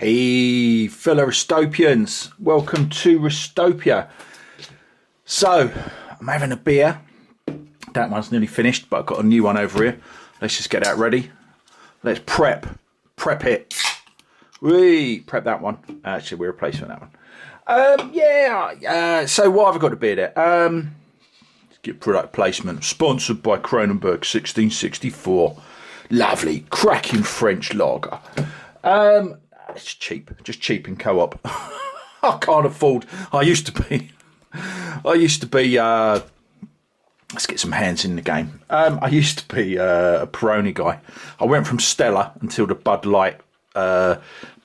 Hey, fellow Restopians, welcome to Restopia. So, I'm having a beer. That one's nearly finished, but I've got a new one over here. Let's just get that ready. Let's prep it. Prep that one. Actually, we're replacing that one. So what have I got to beer there? Let's get product placement. Sponsored by Kronenberg 1664. Lovely, cracking French lager. It's cheap, just cheap in co-op. I can't afford. I used to be. Let's get some hands in the game. I used to be a Peroni guy. I went from Stella until the Bud Light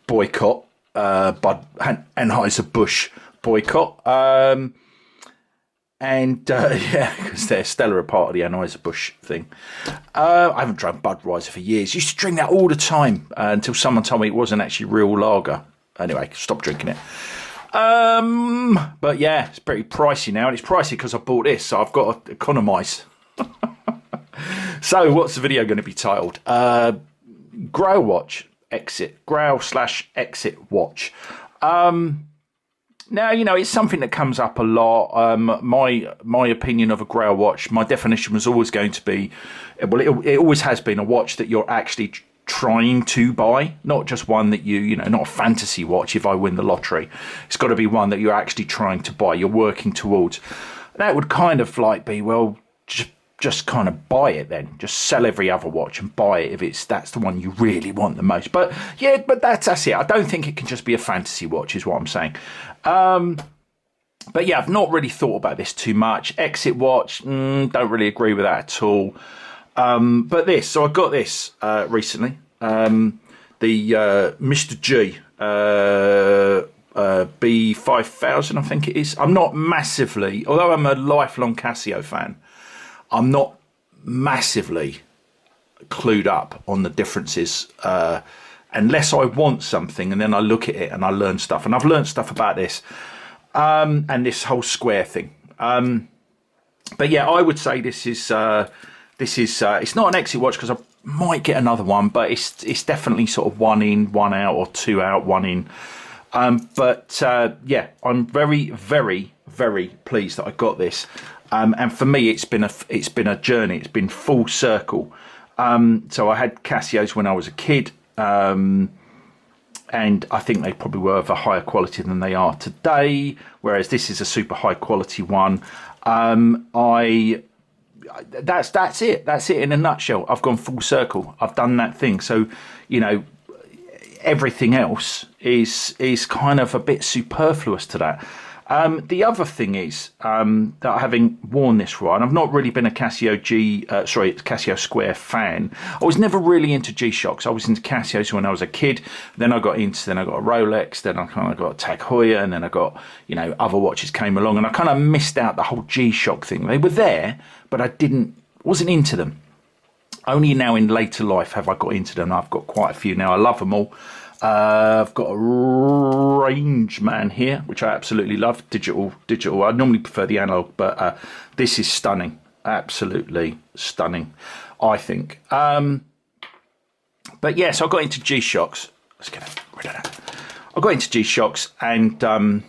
boycott, Anheuser-Busch boycott, because they're Stella are part of the Anheuser-Busch thing. I haven't drunk Budweiser for years. Used to drink that all the time until someone told me it wasn't actually real lager. Anyway, stopped drinking it. But yeah, it's pretty pricey now, and it's pricey because I bought this, so I've got to economise. So, what's the video going to be titled? Grail watch exit. Grail/exit watch. Now, you know, it's something that comes up a lot. My opinion of a Grail watch, my definition was always going to be, well, it always has been a watch that you're actually trying to buy, not just one that not a fantasy watch. If I win the lottery, it's got to be one that you're actually trying to buy, you're working towards. That would kind of like be, well, just kind of buy it then. Just sell every other watch and buy it if that's the one you really want the most. But yeah, but that's it. I don't think it can just be a fantasy watch, is what I'm saying. But yeah, I've not really thought about this too much. Exit watch, don't really agree with that at all. But so I got this recently. The Mr. G B5000, I think it is. I'm not massively, although I'm a lifelong Casio fan, I'm not massively clued up on the differences unless I want something, and then I look at it and I learn stuff. And I've learned stuff about this and this whole square thing. But yeah, I would say this is it's not an exit watch because I might get another one, but it's definitely sort of one in, one out, or two out, one in. Yeah, I'm very, very, very pleased that I got this. And for me, it's been a journey. It's been full circle. So I had Casios when I was a kid, and I think they probably were of a higher quality than they are today. Whereas this is a super high quality one. That's it. That's it in a nutshell. I've gone full circle. I've done that thing. So, everything else is kind of a bit superfluous to that. The other thing is that having worn this right, and I've not really been a Casio Square fan. I was never really into G-Shocks. I was into Casios when I was a kid. Then I got a Rolex. Then I kind of got a Tag Heuer, and then I got other watches came along, and I kind of missed out the whole G-Shock thing. They were there, but I wasn't into them. Only now in later life have I got into them. I've got quite a few now. I love them all. I've got a Range Man here, which I absolutely love. Digital. I normally prefer the analog, but this is stunning. Absolutely stunning, I think. But yeah, so I got into G-Shocks. Let's get rid of that. I got into G-Shocks, and then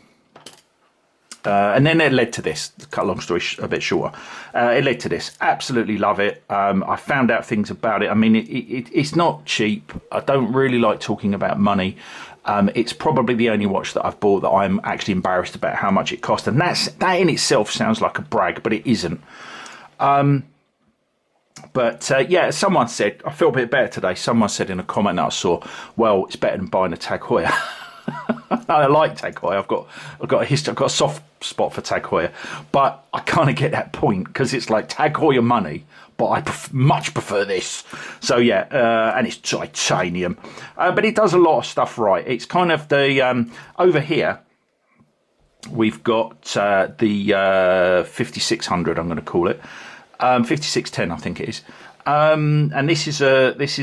it led to this. To cut a long story a bit shorter, it led to this. Absolutely love it. I found out things about it. I mean, it's not cheap. I don't really like talking about money. It's probably the only watch that I've bought that I'm actually embarrassed about how much it cost, and that in itself sounds like a brag, but it isn't. Yeah, someone said, I feel a bit better today. Someone said in a comment that I saw, well, it's better than buying a Tag Heuer. I like Tag Heuer. I've got a history. I've got a soft spot for Tag Heuer, but I kind of get that point because it's like Tag Heuer money, but I much prefer this. So yeah, and it's titanium, but it does a lot of stuff right. It's kind of the over here. We've got the 5600. I'm going to call it 5610. I think it is. And this is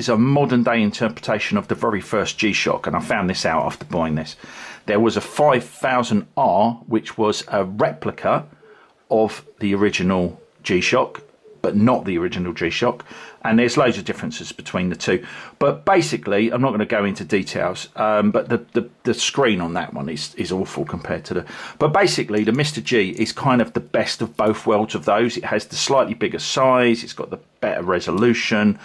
a modern day interpretation of the very first G-Shock, and I found this out after buying this. There was a 5000R, which was a replica of the original G-Shock, but not the original G-Shock. And there's loads of differences between the two. But basically, I'm not going to go into details, but the screen on that one is awful compared to the... But basically, the Mr. G is kind of the best of both worlds of those. It has the slightly bigger size, it's got the better resolution,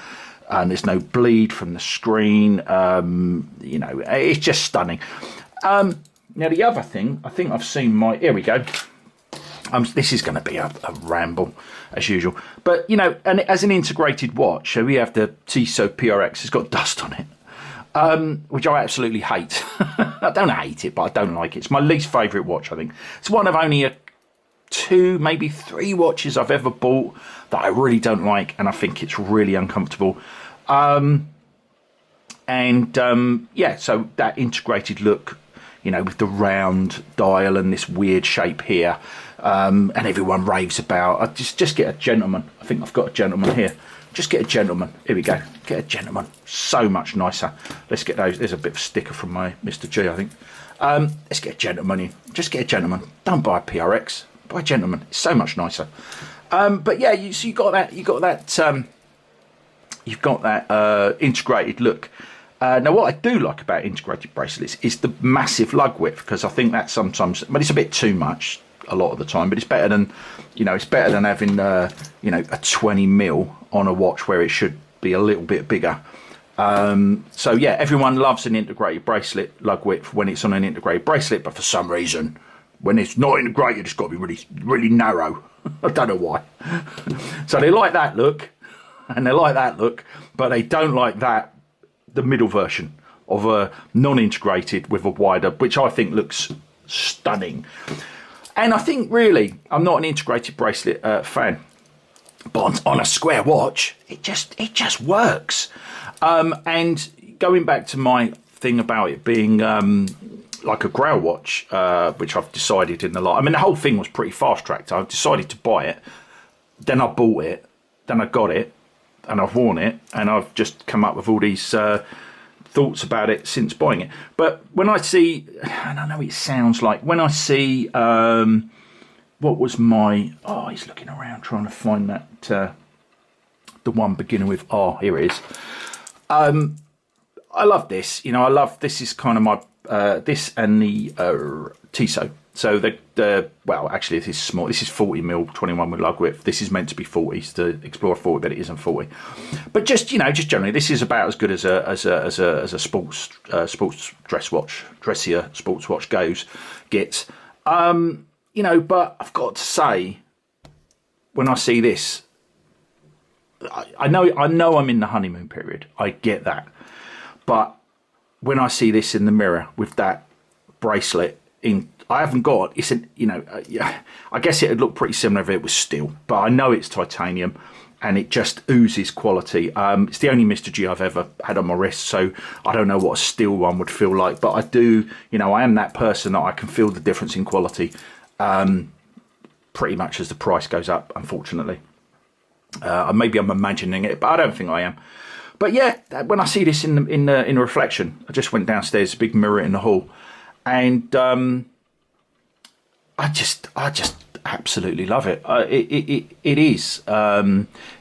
and there's no bleed from the screen. You know, it's just stunning. Now, the other thing, I think I've seen my... Here we go. This is going to be a ramble, as usual. But, you know, and as an integrated watch, so we have the Tissot PRX. It's got dust on it, which I absolutely hate. I don't hate it, but I don't like it. It's my least favourite watch, I think. It's one of only 2, maybe 3 watches I've ever bought that I really don't like, and I think it's really uncomfortable. Yeah, so that integrated look, you know, with the round dial and this weird shape here, and everyone raves about. I just get a gentleman. I think I've got a gentleman here. Just get a gentleman. Here we go. Get a gentleman. So much nicer. Let's get those. There's a bit of a sticker from my Mr. G, I think. Let's get a gentleman in. Just get a gentleman. Don't buy a PRX. Buy a gentleman. It's so much nicer. But yeah, so you got that. You've got that integrated look. Now, what I do like about integrated bracelets is the massive lug width, because I think that sometimes, but it's a bit too much a lot of the time. But it's better than, you know, it's better than having, you know, a 20mm on a watch where it should be a little bit bigger. So yeah, everyone loves an integrated bracelet lug width when it's on an integrated bracelet, but for some reason, when it's not integrated, it's got to be really, really narrow. I don't know why. So they like that look, and they like that look, but they don't like that. The middle version of a non-integrated with a wider, which I think looks stunning. And I think really, I'm not an integrated bracelet fan, but on a square watch, it just works. And going back to my thing about it being like a Grail watch, which I've decided in the light. I mean, the whole thing was pretty fast-tracked. I decided to buy it, then I bought it, then I got it, and I've worn it, and I've just come up with all these thoughts about it since buying it. But when I see, and I know it sounds like, when I see, what was my, oh, he's looking around trying to find that, the one beginning with R, here it is. I love this, you know, this is kind of my, this and the Tissot. So well, actually, this is small. This is 40mm, 21mm lug width. This is meant to be 40, it's the Explorer 40, but it isn't 40. But just, you know, just generally, this is about as good as a sports dressier sports watch gets. You know, but I've got to say, when I see this, I know I'm in the honeymoon period. I get that, but when I see this in the mirror with that bracelet in. I haven't got, it's an, you know, yeah, I guess it would look pretty similar if it was steel, but I know it's titanium and it just oozes quality. It's the only Mr. G I've ever had on my wrist, so I don't know what a steel one would feel like, but I do, you know, I am that person that I can feel the difference in quality pretty much as the price goes up, unfortunately. Maybe I'm imagining it, but I don't think I am. But yeah, when I see this in reflection, I just went downstairs, a big mirror in the hall, and I just absolutely love it. It is.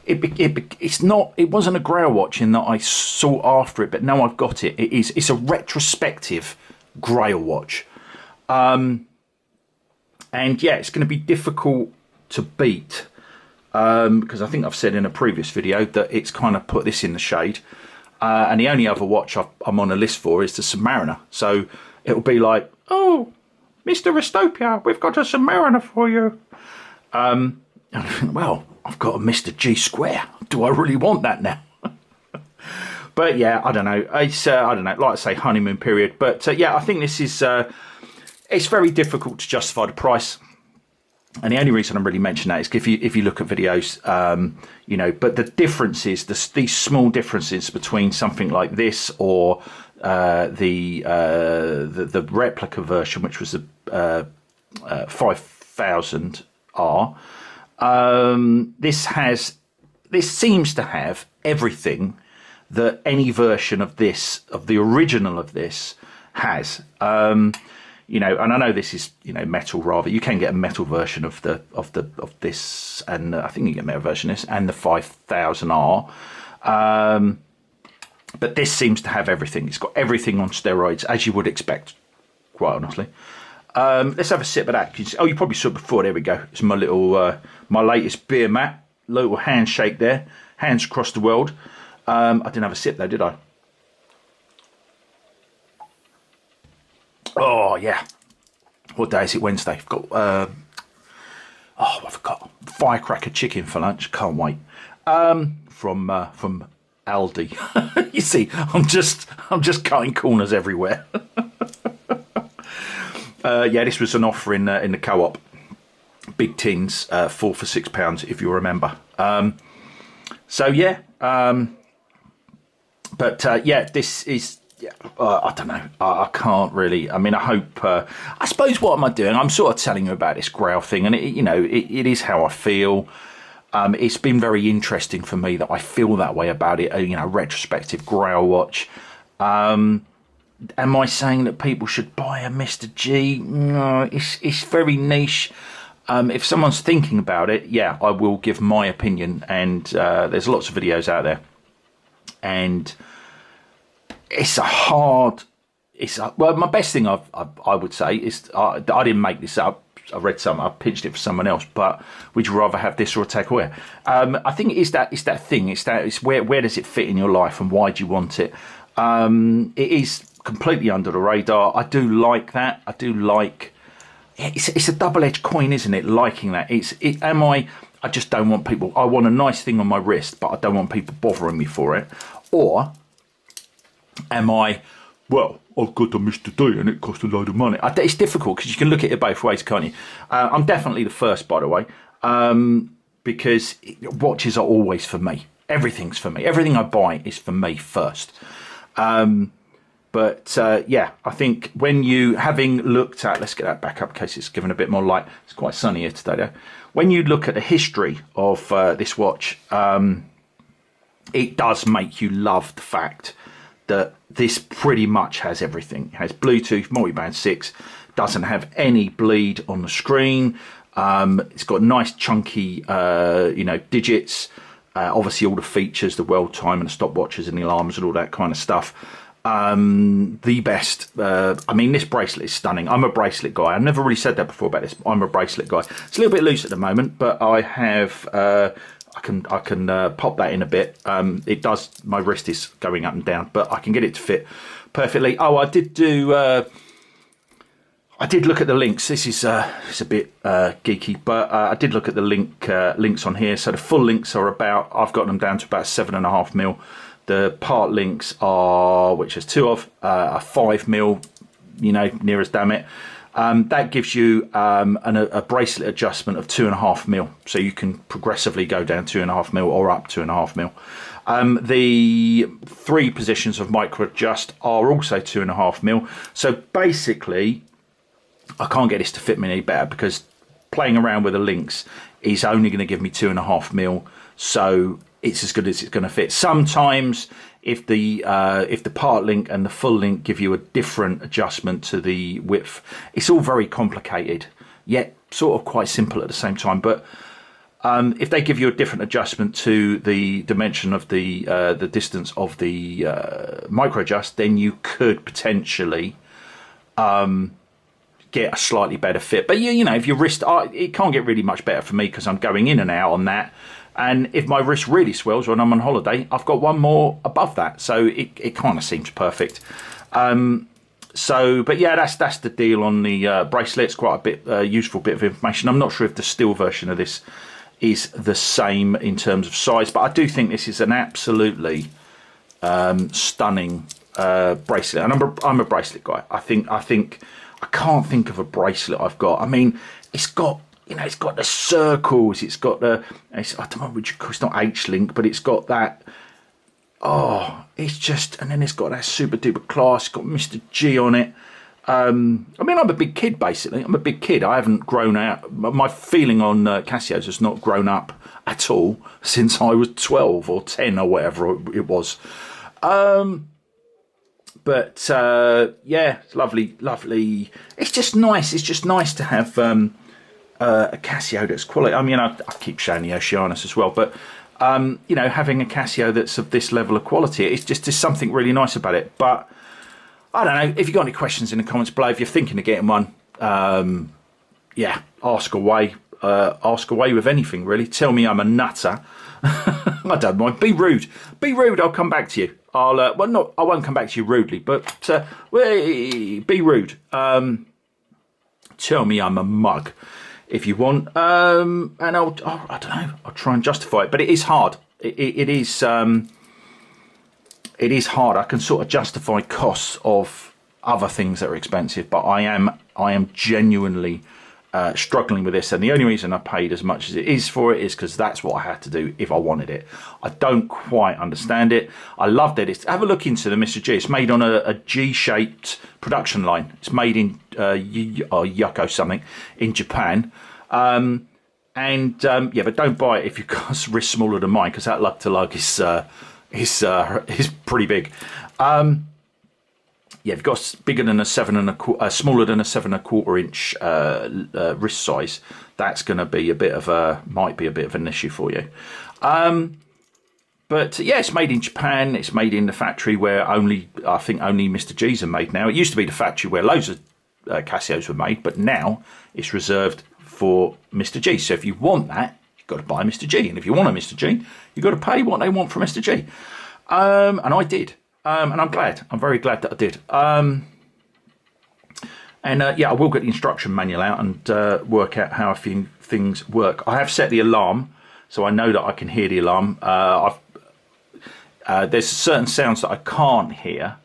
It's not. It wasn't a Grail watch in that I sought after it, but now I've got it. It is. It's a retrospective Grail watch, and yeah, it's going to be difficult to beat because I think I've said in a previous video that it's kind of put this in the shade. And the only other watch I'm on a list for is the Submariner. So it'll be like, oh, Mr. Restopia, we've got a Submariner for you. And I think, well, I've got a Mr. G Square. Do I really want that now? But yeah, I don't know. It's I don't know. Like I say, honeymoon period. But yeah, I think this is. It's very difficult to justify the price. And the only reason I'm really mentioning that is if you look at videos, you know. But the differences, these small differences between something like this or the replica version, which was the 5000R. This seems to have everything that any version of this, of the original of this, has. you know, and I know this is, you know, metal rather. You can get a metal version of this, and I think you get a metal version of this and the 5000R. But this seems to have everything. It's got everything on steroids, as you would expect, quite honestly. Let's have a sip of that. Oh, you probably saw it before. There we go. It's my little, my latest beer mat. Little handshake there. Hands across the world. I didn't have a sip though, did I? Oh yeah. What day is it? Wednesday. I've got oh, I forgot. Firecracker chicken for lunch. Can't wait. From Aldi. You see, I'm just cutting corners everywhere. Yeah, this was an offer in the co-op. Big tins, 4 for £6, if you remember. So yeah, but yeah, this is. Yeah, I don't know. I can't really. I mean, I hope. I suppose what am I doing? I'm sort of telling you about this Grail thing, and it, you know, it is how I feel. It's been very interesting for me that I feel that way about it. You know, retrospective Grail watch. Am I saying that people should buy a Mr. G? No, it's very niche. If someone's thinking about it, yeah, I will give my opinion. And there's lots of videos out there, and it's a hard. Well, my best thing I would say is I didn't make this up. I read something, I pitched it for someone else, but would you rather have this or a takeaway? I think it's that thing. It's where does it fit in your life and why do you want it? It is completely under the radar. I do like that. I do like. It's a double-edged coin, isn't it? Liking that. I just don't want people. I want a nice thing on my wrist, but I don't want people bothering me for it. Or am I? Well, I've got a Mr. D and it costs a load of money. It's difficult because you can look at it both ways, can't you? I'm definitely the first, by the way, because watches are always for me. Everything's for me. Everything I buy is for me first. But yeah, I think when you, having looked at, let's get that back up in case it's given a bit more light. It's quite sunny here today, though. When you look at the history of this watch, it does make you love the fact that this pretty much has everything. It has Bluetooth, multiband 6, doesn't have any bleed on the screen. It's got nice chunky, you know, digits. Obviously all the features, the world time and the stopwatches and the alarms and all that kind of stuff. The best. I mean, this bracelet is stunning. I'm a bracelet guy. I've never really said that before about this. I'm a bracelet guy. It's a little bit loose at the moment, but I have. I can pop that in a bit. It does. My wrist is going up and down, but I can get it to fit perfectly. Oh, I did do. I did look at the links. This is it's a bit geeky, but I did look at the links on here. So the full links are about. I've got them down to about 7.5mm. The part links are, which there's two of, a 5mm. You know, near as damn it. That gives you a bracelet adjustment of 2.5mm, so you can progressively go down 2.5mm or up 2.5mm. The 3 positions of micro adjust are also 2.5mm. So basically, I can't get this to fit me any better because playing around with the links is only going to give me 2.5mm. So it's as good as it's going to fit. Sometimes if the part link and the full link give you a different adjustment to the width, it's all very complicated, yet sort of quite simple at the same time. But if they give you a different adjustment to the dimension of the distance of the micro adjust, then you could potentially get a slightly better fit. But you know, if your wrist, it can't get really much better for me because I'm going in and out on that. And if my wrist really swells when I'm on holiday, I've got one more above that. So it kind of seems perfect. But yeah, that's the deal on the bracelet. It's quite a bit useful bit of information. I'm not sure if the steel version of this is the same in terms of size, but I do think this is an absolutely stunning bracelet. And I'm a bracelet guy. I can't think of a bracelet I've got. I mean, it's got. You know, it's got the circles, it's got the, I don't know which, it's not H-link, but it's got that, oh, it's just, and then it's got that super duper class, it's got Mr. G on it. I mean, I'm a big kid, basically. I'm a big kid. I haven't grown out. My feeling on Casios has not grown up at all since I was 12 or 10 or whatever it was. But yeah, it's lovely. It's just nice. It's just nice to have a Casio that's quality. I mean, I keep showing the Oceanus as well, but you know, having a Casio that's of this level of quality, it's just there's something really nice about it. But I don't know, if you've got any questions in the comments below, if you're thinking of getting one, yeah, ask away. Ask away with anything, really. Tell me I'm a nutter. I don't mind. Be rude. Be rude. I'll come back to you. I won't come back to you rudely, but be rude. Tell me I'm a mug if you want, and I don't know. I'll try and justify it, but it is hard. It is hard. I can sort of justify costs of other things that are expensive, but I am genuinely struggling with this, and the only reason I paid as much as it is for it is because that's what I had to do if I wanted it. I don't quite understand it. I loved it. Have a look into the Mr. G. It's made on a G-shaped production line. It's made in Yoko something in Japan. Yeah, but don't buy it if you've got a wrist smaller than mine, because that lug to lug is pretty big. Yeah, if you've got bigger than a smaller than a 7¼ inch wrist size, that's going to be might be a bit of an issue for you. But yeah, it's made in Japan. It's made in the factory where I think only Mr. G's are made now. It used to be the factory where loads of Casios were made, but now it's reserved for Mr. G. So if you want that, you've got to buy Mr. G, and if you want a Mr. G, you've got to pay what they want from Mr. G. And I did. And I'm glad. I'm very glad that I did. Yeah, I will get the instruction manual out and work out how a few things work. I have set the alarm, so I know that I can hear the alarm. There's certain sounds that I can't hear.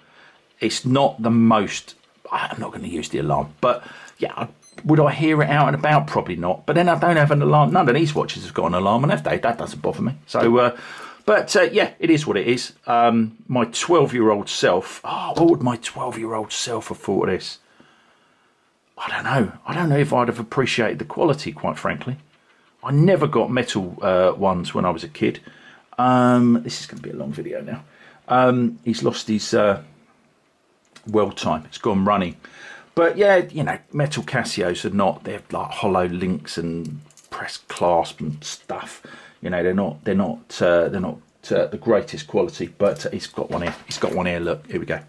It's not the most... I'm not going to use the alarm. But, yeah, would I hear it out and about? Probably not. But then I don't have an alarm. None of these watches have got an alarm, and that doesn't bother me. So... But yeah, it is what it is. My 12-year-old self. Oh, what would my 12-year-old self have thought of this? I don't know. I don't know if I'd have appreciated the quality, quite frankly. I never got metal ones when I was a kid. This is going to be a long video now. He's lost his world time. It's gone running. But yeah, you know, metal Casios are not. They're like hollow links and pressed clasp and stuff. You know, they're not the greatest quality, but he's got one here. He's got one here. Look, here we go.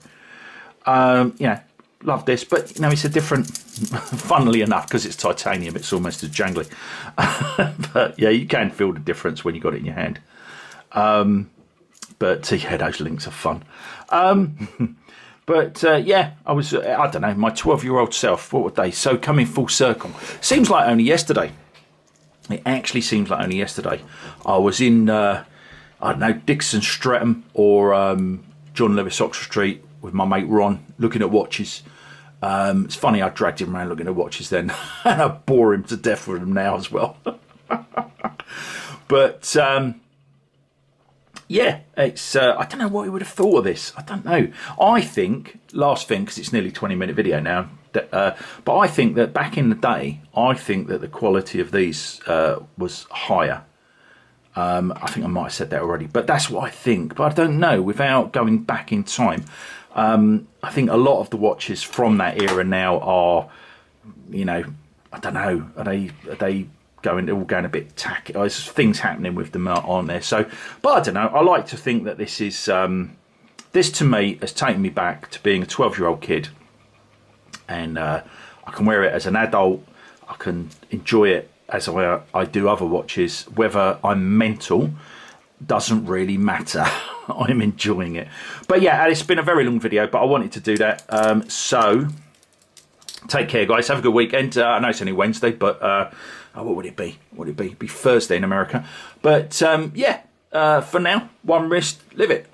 You know, love this, but you know, it's a different. Funnily enough, because it's titanium, it's almost as jangly. But yeah, you can feel the difference when you got it in your hand. But yeah, those links are fun. But yeah, I don't know, my 12-year-old self. What would they? So coming full circle, seems like only yesterday. It actually seems like only yesterday. I was in, I don't know, Dixon Streatham or John Lewis Oxford Street with my mate Ron, looking at watches. It's funny, I dragged him around looking at watches then, and I bore him to death with them now as well. But yeah, it's I don't know what he would have thought of this. I don't know. I think, last thing, because it's nearly 20-minute video now, but I think that back in the day, I think that the quality of these was higher. I think I might have said that already, but that's what I think. But I don't know, without going back in time. I think a lot of the watches from that era now are, you know, I don't know, are they all going a bit tacky? There's things happening with them, aren't there? So, but I don't know. I like to think that this is this to me has taken me back to being a 12-year-old kid, and I can wear it as an adult. I can enjoy it as I do other watches. Whether I'm mental doesn't really matter. I'm enjoying it. But yeah, it's been a very long video, but I wanted to do that. So take care, guys. Have a good weekend. I know it's only Wednesday, but what would it be? What would it be? It'd be Thursday in America. But yeah, for now, one wrist, live it.